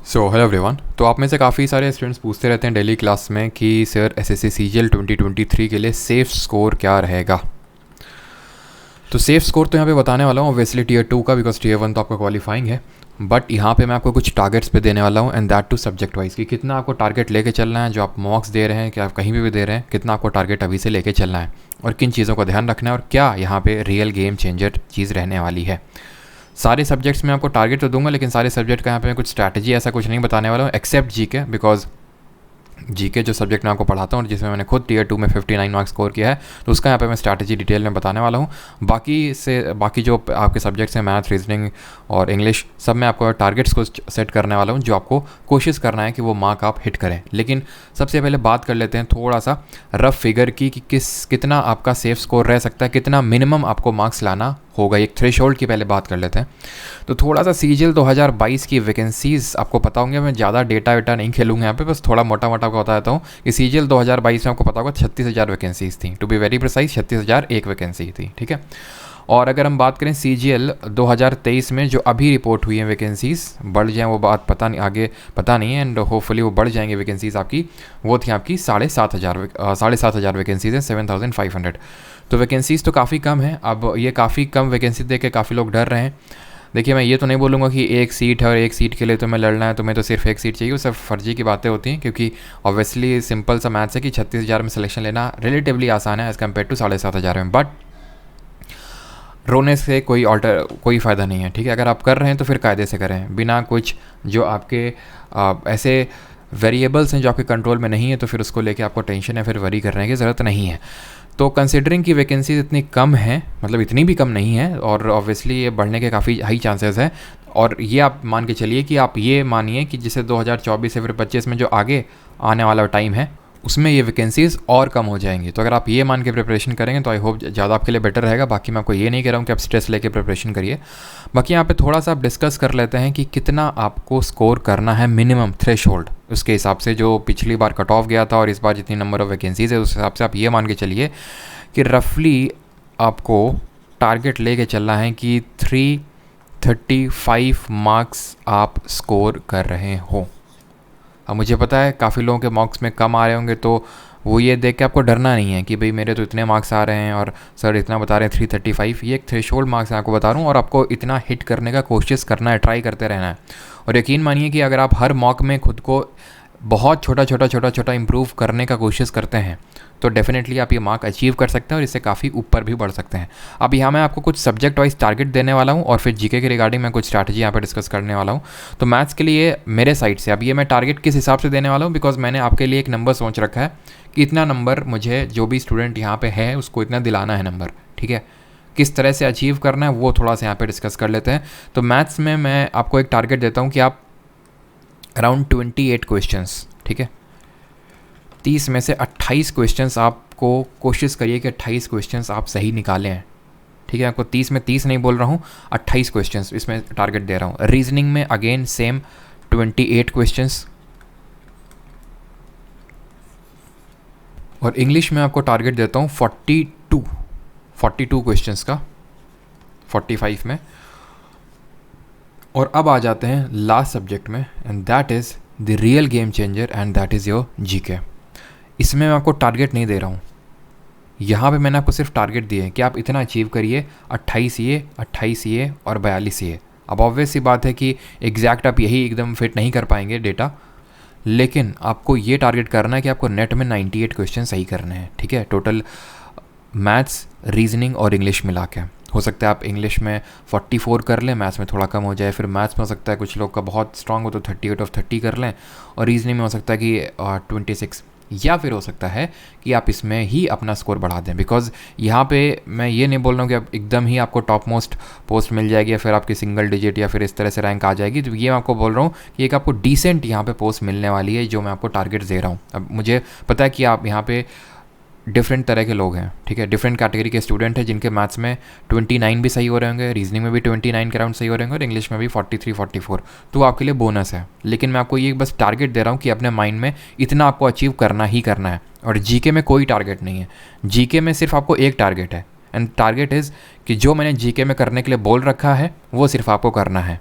So hello everyone. तो आप में से काफ़ी सारे स्टूडेंट्स पूछते रहते हैं डेली क्लास में कि सर एसएससी सीजीएल 2023 के लिए सेफ स्कोर क्या रहेगा। तो सेफ स्कोर तो यहाँ पे बताने वाला हूँ ऑब्वियसली टीयर 2 का, बिकॉज टीयर 1 तो आपका क्वालिफाइंग है। बट यहाँ पे मैं आपको कुछ टारगेट्स पे देने वाला हूँ, and that to subject wise कि कितना आपको टारगेट लेके चलना है। जो आप मॉक्स दे रहे हैं, क्या आप कहीं भी दे रहे हैं, कितना आपको टारगेट अभी से लेके चलना है और किन चीज़ों का ध्यान रखना है और क्या यहाँ पे रियल गेम चेंजर चीज़ रहने वाली है। सारे सब्जेक्ट्स में आपको टारगेट तो दूंगा, लेकिन सारे सब्जेक्ट का यहाँ पे मैं कुछ स्ट्रैटेजी ऐसा कुछ नहीं बताने वाला हूँ एक्सेप्ट जीके, बिकॉज जीके जो सब्जेक्ट मैं आपको पढ़ाता हूँ और जिसमें मैंने खुद टीयर 2 में 59 मार्क्स स्कोर किया है, तो उसका यहाँ पे मैं स्ट्रैटेजी डिटेल में बताने वाला हूँ। बाकी जो आपके सब्जेक्ट्स हैं, मैथ, रीजनिंग और इंग्लिश, सब में आपको टारगेट्स को सेट करने वाला हूँ जो आपको कोशिश करना है कि वो मार्क आप हिट करें। लेकिन सबसे पहले बात कर लेते हैं थोड़ा सा रफ फिगर की कि कितना आपका सेफ स्कोर रह सकता है, कितना मिनिमम आपको मार्क्स लाना होगा। एक थ्रेशोल्ड की पहले बात कर लेते हैं। तो थोड़ा सा सीजीएल 2022 की वैकेंसीज़ आपको पता होंगे, मैं ज़्यादा डेटा वेटा नहीं खेलूँगा यहाँ पे, बस थोड़ा मोटा मोटा आपको बता देता हूँ कि सीजीएल 2022 में आपको पता होगा 36,000 वैकेंसीज़ थी, to be very precise 36,001 vacancy थी, ठीक है। और अगर हम बात करें सीजीएल 2023 में जो अभी रिपोर्ट हुई है वैकेंसीज़, बढ़ जाएँ वो बात पता नहीं, आगे पता नहीं है, एंड होपफुली वो बढ़ जाएंगे वैकेंसीज़ आपकी। वो थी आपकी 7,500 वैकेंसीज़ हैं, 7,500। तो वैकेंसीज़ तो काफ़ी कम है। अब ये काफ़ी कम वैकेंसी देख के काफ़ी लोग डर रहे हैं। देखिए, मैं ये तो नहीं बोलूँगा कि एक सीट है और एक सीट के लिए तुम्हें लड़ना है, तुम्हें तो सिर्फ एक सीट चाहिए, वो सब फर्जी की बातें होती हैं, क्योंकि ऑब्वियसली सिंपल सा मैथ्स है कि 36,000 में सिलेक्शन लेना रिलेटिवली आसान है एज़ कम्पेयर टू 7,500 में। बट रोने से कोई फ़ायदा नहीं है, ठीक है। अगर आप कर रहे हैं तो फिर कायदे से करें, बिना कुछ जो आपके ऐसे वेरिएबल्स हैं जो आपके कंट्रोल में नहीं है, तो फिर उसको लेके आपको टेंशन या फिर वरी करने की ज़रूरत नहीं है। तो कंसिडरिंग की वैकेंसीज इतनी कम है, मतलब इतनी भी कम नहीं है, और ऑब्वियसली ये बढ़ने के काफ़ी हाई चांसेस हैं। और ये आप मान के चलिए कि आप ये मानिए कि जैसे 2024 से फिर 25 में जो आगे आने वाला टाइम है, उसमें ये वैकेंसीज़ और कम हो जाएंगी। तो अगर आप ये मान के प्रिपरेशन करेंगे तो आई होप ज़्यादा आपके लिए बेटर रहेगा। बाकी मैं आपको ये नहीं कह रहा हूँ कि आप स्ट्रेस लेके प्रिपरेशन करिए। बाकी यहाँ पे थोड़ा सा आप डिस्कस कर लेते हैं कि कितना आपको स्कोर करना है मिनिमम थ्रेशोल्ड। उसके हिसाब से जो पिछली बार कट ऑफ गया था और इस बार जितनी नंबर ऑफ़ वैकेंसीज़ है, उस हिसाब से आप ये मान के चलिए कि रफली आपको टारगेट लेके चलना है कि 335 मार्क्स आप स्कोर कर रहे हो। अब मुझे पता है काफ़ी लोगों के मार्क्स में कम आ रहे होंगे, तो वो ये देख के आपको डरना नहीं है कि भाई मेरे तो इतने मार्क्स आ रहे हैं और सर इतना बता रहे हैं 335। ये एक थ्रेशोल्ड मार्क्स है, आपको बता रहा हूँ, और आपको इतना हिट करने का कोशिश करना है, ट्राई करते रहना है। और यकीन मानिए कि अगर आप हर मॉक में खुद को बहुत छोटा इंप्रूव करने का कोशिश करते हैं, तो डेफिनेटली आप ये मार्क अचीव कर सकते हैं और इससे काफ़ी ऊपर भी बढ़ सकते हैं। अब यहाँ मैं आपको कुछ सब्जेक्ट वाइज टारगेट देने वाला हूँ और फिर जीके के रिगार्डिंग मैं कुछ स्ट्रैटेजी यहाँ पे डिस्कस करने वाला हूँ। तो मैथ्स के लिए मेरे साइड से अब ये मैं टारगेट किस हिसाब से देने वाला हूँ, बिकॉज मैंने आपके लिए एक नंबर सोच रखा है कि इतना नंबर मुझे जो भी स्टूडेंट यहाँ पे है उसको इतना दिलाना है नंबर, ठीक है। किस तरह से अचीव करना है वो थोड़ा सा यहाँ पे डिस्कस कर लेते हैं। तो मैथ्स में मैं आपको एक टारगेट देता हूँ कि आप अराउंड 28 क्वेश्चंस, ठीक है, 30 में से 28 क्वेश्चंस आपको कोशिश करिए कि 28 क्वेश्चंस आप सही निकालें हैं, ठीक है। आपको 30 में 30 नहीं बोल रहा हूँ, 28 क्वेश्चंस इसमें टारगेट दे रहा हूँ। रीजनिंग में अगेन सेम 28 क्वेश्चंस, और इंग्लिश में आपको टारगेट देता हूँ 42 क्वेश्चंस का 45 में। और अब आ जाते हैं लास्ट सब्जेक्ट में, and that is the real game changer, and that is your GK. इसमें मैं आपको टारगेट नहीं दे रहा हूँ, यहाँ पे मैंने आपको सिर्फ टारगेट दिए हैं कि आप इतना अचीव करिए, 28 ये और 42 ये। अब ऑब्वियस सी बात है कि एग्जैक्ट आप यही एकदम फिट नहीं कर पाएंगे डेटा, लेकिन आपको ये टारगेट करना है कि आपको नेट में 98 क्वेश्चन सही करने हैं, ठीक है। टोटल मैथ्स, रीजनिंग और इंग्लिश मिला के हो सकता है आप इंग्लिश में 44 कर लें, मैथ्स में थोड़ा कम हो जाए, फिर मैथ्स में हो सकता है कुछ लोग का बहुत स्ट्रांग हो तो 38 ऑफ 30 कर लें, और रीजनिंग में हो सकता है कि 26, या फिर हो सकता है कि आप इसमें ही अपना स्कोर बढ़ा दें। बिकॉज यहाँ पे मैं ये नहीं बोल रहा हूँ कि आप एकदम ही आपको टॉप मोस्ट पोस्ट मिल जाएगी या फिर आपकी सिंगल डिजिट या फिर इस तरह से रैंक आ जाएगी। तो ये मैं आपको बोल रहा हूँ कि एक आपको डिसेंट यहाँ पे पोस्ट मिलने वाली है, जो मैं आपको टारगेट दे रहा हूँ। अब मुझे पता है कि आप यहाँ पे डिफरेंट तरह के लोग हैं, ठीक है, डिफरेंट कैटेगरी के स्टूडेंट हैं जिनके मैथ्स में 29 भी सही हो रहे होंगे, रीजनिंग में भी 29 के अराउंड सही हो रहे होंगे और इंग्लिश में भी 43 44, तो आपके लिए बोनस है। लेकिन मैं आपको ये बस टारगेट दे रहा हूँ कि अपने माइंड में इतना आपको अचीव करना ही करना है। और जीके में कोई टारगेट नहीं है, जीके में सिर्फ आपको एक टारगेट है, एंड टारगेट इज़ कि जो मैंने जीके में करने के लिए बोल रखा है वो सिर्फ आपको करना है।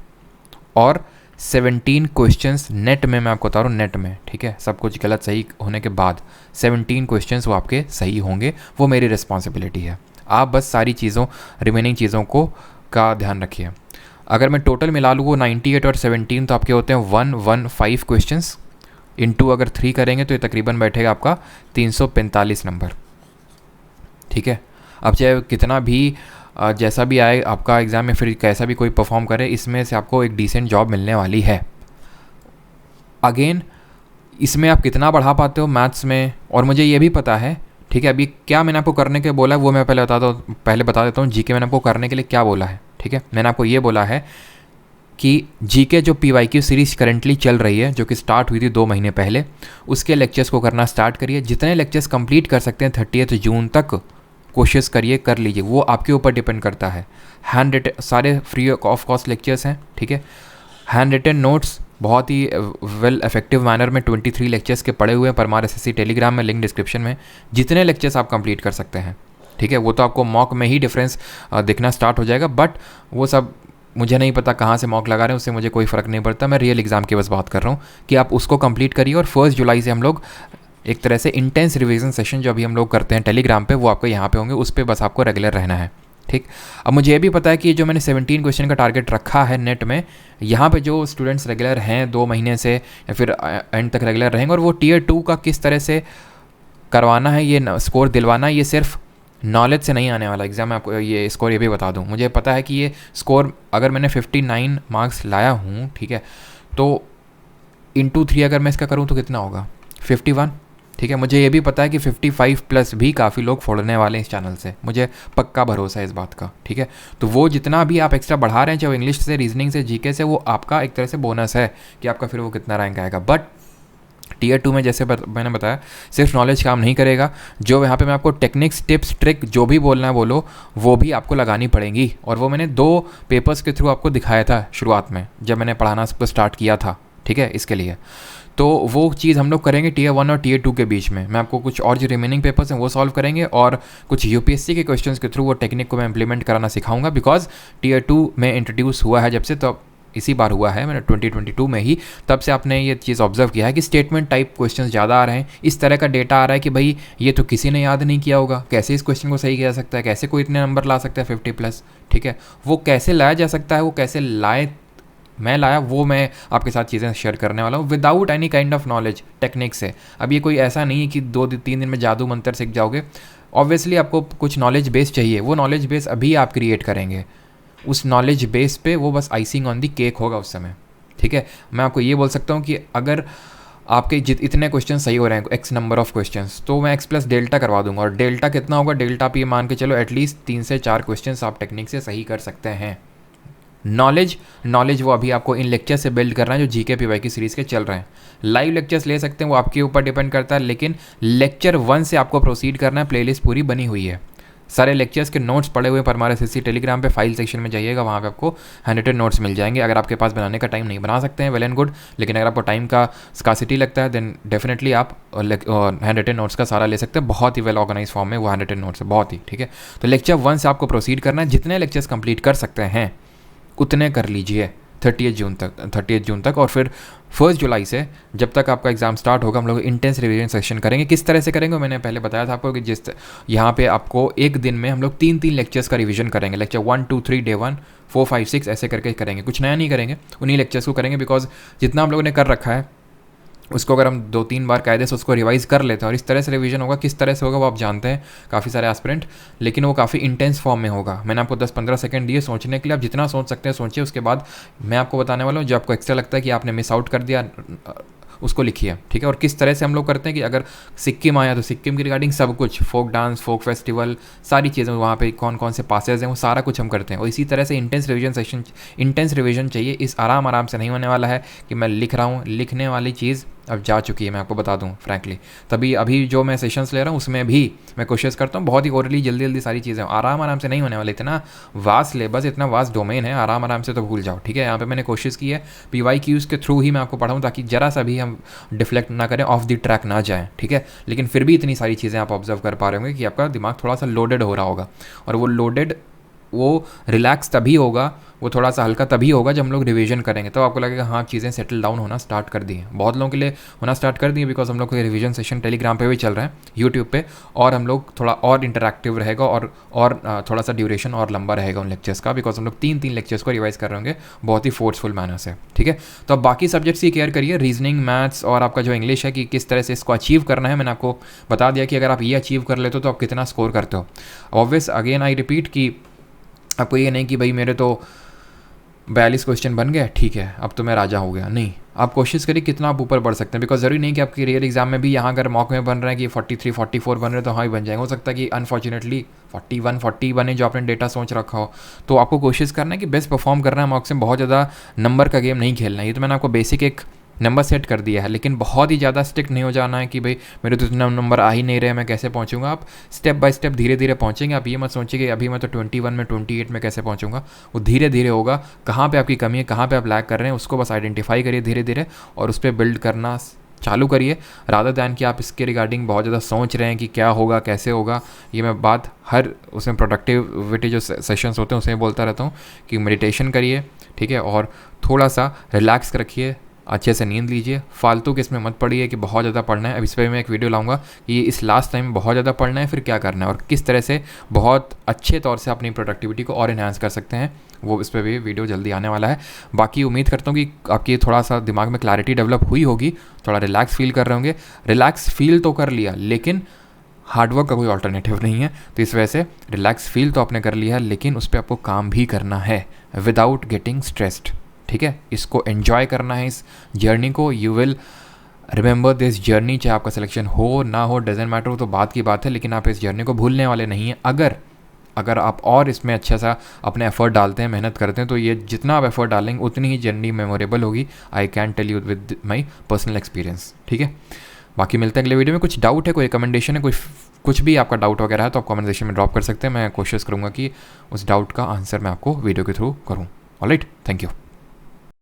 और 17 क्वेश्चंस नेट में, मैं आपको बता रहा हूँ नेट में, ठीक है, सब कुछ गलत सही होने के बाद 17 क्वेश्चंस वो आपके सही होंगे, वो मेरी रिस्पॉन्सिबिलिटी है। आप बस सारी चीज़ों, रिमेनिंग चीज़ों को का ध्यान रखिए। अगर मैं टोटल मिला लूँ वो 98 और 17 तो आपके होते हैं 115 क्वेश्चंस, इंटू अगर 3 करेंगे तो ये तकरीबन बैठेगा आपका 345 नंबर, ठीक है। अब चाहे कितना भी जैसा भी आए आपका एग्ज़ाम में, फिर कैसा भी कोई परफॉर्म करे, इसमें से आपको एक डिसेंट जॉब मिलने वाली है। अगेन इसमें आप कितना बढ़ा पाते हो मैथ्स में, और मुझे ये भी पता है, ठीक है। अभी क्या मैंने आपको करने के बोला है वो मैं पहले बता देता हूँ। जीके मैंने आपको करने के लिए क्या बोला है, ठीक है। मैंने आपको ये बोला है कि जीके जो PYQ सीरीज़ करंटली चल रही है, जो कि स्टार्ट हुई थी 2 महीने पहले, उसके लेक्चर्स को करना स्टार्ट करिए। जितने लेक्चर्स कंप्लीट कर सकते हैं 30 जून तक कोशिश करिए, कर लीजिए, वो आपके ऊपर डिपेंड करता है। हैंड रिटन सारे फ्री ऑफ कॉस्ट लेक्चर्स हैं, ठीक है। हैंड रिटन नोट्स बहुत ही वेल इफेक्टिव मैनर में 23 लेक्चर्स के पड़े हुए हैं परमार SSC टेलीग्राम में, लिंक डिस्क्रिप्शन में। जितने लेक्चर्स आप कंप्लीट कर सकते हैं, ठीक है। वो तो आपको मॉक में ही डिफरेंस दिखना स्टार्ट हो जाएगा, बट वो सब मुझे नहीं पता कहाँ से मॉक लगा रहे हैं, उससे मुझे कोई फ़र्क नहीं पड़ता। मैं रियल एग्ज़ाम की बस बात कर रहा हूँ कि आप उसको कंप्लीट करिए। और 1 जुलाई से हम लोग एक तरह से इंटेंस रिवीजन सेशन जो अभी हम लोग करते हैं टेलीग्राम पे, वो आपको यहाँ पे होंगे, उस पर बस आपको रेगुलर रहना है, ठीक। अब मुझे ये भी पता है कि जो मैंने 17 क्वेश्चन का टारगेट रखा है नेट में, यहाँ पे जो स्टूडेंट्स रेगुलर हैं 2 महीने से या फिर एंड तक रेगुलर रहेंगे, और वो Tier 2 का किस तरह से करवाना है, ये स्कोर दिलवाना है, ये सिर्फ नॉलेज से नहीं आने वाला एग्ज़ाम में। आपको ये स्कोर ये भी बता दूँ, मुझे पता है कि ये स्कोर अगर मैंने 59 मार्क्स लाया हूँ, ठीक है, तो इंटू 3 अगर मैं इसका करूँ तो कितना होगा 51, ठीक है। मुझे ये भी पता है कि 55 प्लस भी काफ़ी लोग फोड़ने वाले हैं इस चैनल से, मुझे पक्का भरोसा है इस बात का, ठीक है। तो वो जितना भी आप एक्स्ट्रा बढ़ा रहे हैं, चाहे इंग्लिश से, रीजनिंग से, जीके से, वो आपका एक तरह से बोनस है कि आपका फिर वो कितना रैंक आएगा। बट Tier 2 में जैसे मैंने बताया, सिर्फ नॉलेज काम नहीं करेगा। जो यहाँ पे मैं आपको टेक्निक्स, टिप्स, ट्रिक जो भी बोलना है बोलो, वो भी आपको लगानी पड़ेंगी। और वो मैंने 2 पेपर्स के थ्रू आपको दिखाया था शुरुआत में, जब मैंने पढ़ाना सबको स्टार्ट किया था, ठीक है, इसके लिए। तो वो चीज़ हम लोग करेंगे Tier 1 और Tier 2 के बीच में। मैं आपको कुछ और जो रिमेनिंग पेपर्स हैं वो सॉल्व करेंगे, और कुछ UPSC के क्वेश्चंस के थ्रू वो टेक्निक को मैं इंप्लीमेंट कराना सिखाऊंगा। बिकॉज Tier 2 में इंट्रोड्यूस हुआ है जब से, तो इसी बार हुआ है, मैंने 2022 में ही, तब से आपने ये चीज़ ऑब्जर्व किया है कि स्टेटमेंट टाइप क्वेश्चंस ज़्यादा आ रहे हैं। इस तरह का डेटा आ रहा है कि भाई ये तो किसी ने याद नहीं किया होगा, कैसे इस क्वेश्चन को सही किया जा सकता है, कैसे कोई इतने नंबर ला सकता है 50+, ठीक है। वो कैसे लाया जा सकता है, वो कैसे मैं लाया, वो मैं आपके साथ चीज़ें शेयर करने वाला हूँ without any kind of knowledge, technique से। अब ये कोई ऐसा नहीं है कि 2-3 दिन में जादू मंत्र सीख जाओगे। ऑब्वियसली आपको कुछ नॉलेज बेस चाहिए, वो नॉलेज बेस अभी आप क्रिएट करेंगे। उस नॉलेज बेस पे वो बस आइसिंग ऑन दी केक होगा उस समय, ठीक है। मैं आपको ये बोल सकता हूँ कि अगर आपके इतने क्वेश्चन सही हो रहे हैं, x नंबर ऑफ क्वेश्चंस, तो मैं x+ डेल्टा करवा दूंगा। और डेल्टा कितना होगा, डेल्टा आप ये मान के चलो एटलीस्ट 3 से 4 क्वेश्चन आप टेक्निक से सही कर सकते हैं। नॉलेज वो अभी आपको इन लेक्चर से बिल्ड करना है जो जीके PYQ सीरीज़ के चल रहे हैं। लाइव लेक्चर्स ले सकते हैं, वो आपके ऊपर डिपेंड करता है, लेकिन लेक्चर 1 से आपको प्रोसीड करना है। प्लेलिस्ट पूरी बनी हुई है, सारे लेक्चर्स के नोट्स पड़े हुए पर हमारे SSC टेलीग्राम पे फाइल सेक्शन में जाइएगा, वहाँ पे आपको हैंडरिटन नोट्स मिल जाएंगे। अगर आपके पास बनाने का टाइम नहीं, बना सकते हैं, वेल एंड गुड, लेकिन अगर आपको टाइम का स्कासिटी लगता है देन डेफिनेटली आप हैंडरिटन नोट्स का सारा ले सकते हैं। बहुत ही वेल ऑर्गेनाइज फॉर्म में वो हैंडरिटन नोट्स है, बहुत ही, ठीक है। तो लेक्चर 1 से आपको प्रोसीड करना है, जितने लेक्चर्स कंप्लीट कर सकते हैं उतने कर लीजिए 30 जून तक। और फिर 1 जुलाई से जब तक आपका एग्ज़ाम स्टार्ट होगा, हम लोग इंटेंस रिवीजन सेशन करेंगे। किस तरह से करेंगे मैंने पहले बताया था आपको कि जिस यहाँ पे आपको एक दिन में हम लोग 3 लेक्चर्स का रिवीजन करेंगे। लेक्चर 1, 2, 3 डे 1, 4, 5, 6 ऐसे करके करेंगे, कुछ नया नहीं करेंगे, उन्हीं लेक्चर्स को करेंगे। बिकॉज जितना हम लोगों ने कर रखा है उसको अगर हम 2-3 बार कायदे से उसको रिवाइज़ कर लेते हैं, और इस तरह से रिवीजन होगा, किस तरह से होगा वो आप जानते हैं, काफ़ी सारे एस्पिरेंट, लेकिन वो काफ़ी इंटेंस फॉर्म में होगा। मैंने आपको 10-15 सेकंड दिए सोचने के लिए, आप जितना सोच सकते हैं सोचिए। उसके बाद मैं आपको बताने वाला हूँ, जो आपको एक्स्ट्रा लगता है कि आपने मिस आउट कर दिया, उसको लिखिए, ठीक है। और किस तरह से हम लोग करते हैं कि अगर सिक्किम आया तो सिक्किम की रिगार्डिंग सब कुछ, फोक डांस, फोक फेस्टिवल, सारी चीज़ें वहाँ पे कौन कौन से पासेज हैं वो सारा कुछ हम करते हैं। और इसी तरह से इंटेंस रिवीजन चाहिए। इस आराम से नहीं होने वाला है कि मैं लिख रहा हूँ, लिखने वाली चीज़ अब जा चुकी है, मैं आपको बता दूं फ्रैंकली। तभी अभी जो मैं सेशंस ले रहा हूँ उसमें भी मैं कोशिश करता हूँ बहुत ही ओरली जल्दी सारी चीज़ें, आराम से नहीं होने वाले। इतना वास्ट सिलेबस, इतना वास्ट डोमेन है, आराम से तो भूल जाओ, ठीक है। यहाँ पे मैंने कोशिश की है PYQs के थ्रू ही मैं आपको पढ़ाऊँ, ताकि जरा सा भी हम डिफ्लेक्ट ना करें, ऑफ द ट्रैक ना जाएँ, ठीक है। लेकिन फिर भी इतनी सारी चीज़ें आप ऑब्जर्व कर पा रहे होंगे कि आपका दिमाग थोड़ा सा लोडेड हो रहा होगा, और वो लोडेड वो रिलैक्स तभी होगा, वो थोड़ा सा हल्का तभी होगा जब हम लोग रिवीजन करेंगे, तो आपको लगेगा हाँ चीज़ें सेटल डाउन होना स्टार्ट कर दी हैं। बहुत लोगों के लिए होना स्टार्ट कर दी है, बिकॉज हम लोग के रिवीजन सेशन टेलीग्राम पे भी चल रहे हैं, यूट्यूब पे, और हम लोग थोड़ा और इंटरैक्टिव रहेगा और थोड़ा सा ड्यूरेशन और लंबा रहेगा उन लेक्चर्स का, बिकॉज हम लोग 3 लेक्चर्स को रिवाइज कर रहे होंगे बहुत ही फोर्सफुल मैनर से। ठीक है, तो अब बाकी सब्जेक्ट्स की केयर करिए, रीजनिंग, मैथ्स और आपका जो इंग्लिश है कि किस तरह से इसको अचीव करना है। मैंने आपको बता दिया कि अगर आप ये अचीव कर लेते हो तो आप कितना स्कोर करते हो। ऑब्वियस अगेन आई रिपीट कि आपको ये नहीं कि भाई मेरे तो 42 क्वेश्चन बन गए, ठीक है अब तो मैं राजा हो गया, नहीं, आप कोशिश करिए कितना आप ऊपर बढ़ सकते हैं, बिकॉज ज़रूरी नहीं कि आपकी रियल एग्जाम में भी यहाँ अगर मॉक में बन रहे हैं कि 43 44 बन रहे हैं तो हाँ ही बन जाएंगे, हो सकता है कि अनफॉर्चुनेटली 41 40 बने जो आपने डेटा सोच रखा हो। तो आपको कोशिश करना है कि बेस्ट परफॉर्म करना है, मॉक्स में बहुत ज़्यादा नंबर का गेम नहीं खेलना है। ये तो मैंने आपको बेसिक एक नंबर सेट कर दिया है, लेकिन बहुत ही ज़्यादा स्ट्रिक्ट नहीं हो जाना है कि भाई मेरे तो इतना नंबर आ ही नहीं रहे, मैं कैसे पहुंचूंगा। आप स्टेप बाय स्टेप धीरे धीरे पहुंचेंगे। आप ये मत सोचिए कि अभी मैं तो 21 में 28 में कैसे पहुंचूंगा, वो धीरे धीरे होगा। कहाँ पे आपकी कमी है, कहाँ पे आप लैग कर रहे हैं, उसको बस आइडेंटिफाई करिए धीरे धीरे और उस पर बिल्ड करना चालू करिए, रादर दैन कि आप इसके रिगार्डिंग बहुत ज़्यादा सोच रहे हैं कि क्या होगा कैसे होगा। ये मैं बात हर उसमें प्रोडक्टिविटी जो सेशंस होते हैं उसमें बोलता रहता हूँ कि मेडिटेशन करिए, ठीक है, और थोड़ा सा रिलैक्स रखिए, अच्छे से नींद लीजिए, फालतू के इसमें मत पढ़िए कि बहुत ज़्यादा पढ़ना है। अब इस पर मैं एक वीडियो लाऊंगा कि इस लास्ट टाइम बहुत ज़्यादा पढ़ना है फिर क्या करना है और किस तरह से बहुत अच्छे तौर से अपनी प्रोडक्टिविटी को और इन्हांस कर सकते हैं, वो इस पर भी वीडियो जल्दी आने वाला है। बाकी उम्मीद करता हूँ कि आपकी थोड़ा सा दिमाग में क्लैरिटी डेवलप हुई होगी, थोड़ा रिलैक्स फील कर रहे होंगे। रिलैक्स फील तो कर लिया, लेकिन हार्डवर्क का कोई ऑल्टरनेटिव नहीं है, तो इस वजह से रिलैक्स फील तो आपने कर लिया है, लेकिन उस पर आपको काम भी करना है विदाउट गेटिंग स्ट्रेस्ड। ठीक है, इसको एन्जॉय करना है, इस जर्नी को। You will remember this journey, चाहे आपका सिलेक्शन हो ना हो डजेंट मैटर, वो तो बात की बात है, लेकिन आप इस जर्नी को भूलने वाले नहीं हैं। अगर आप और इसमें अच्छा सा अपने एफर्ट डालते हैं, मेहनत करते हैं, तो ये जितना आप एफर्ट डालेंगे उतनी ही जर्नी मेमोरेबल होगी। I can tell you with my personal experience. ठीक है, बाकी मिलते हैं अगले वीडियो में। कुछ डाउट है, कोई रिकमेंडेशन है, कुछ भी आपका डाउट वगैरह है तो आप कमेंट सेक्शन में ड्रॉप कर सकते हैं। मैं कोशिश करूँगा कि उस डाउट का आंसर मैं आपको वीडियो के थ्रू करूँ। Alright, thank you.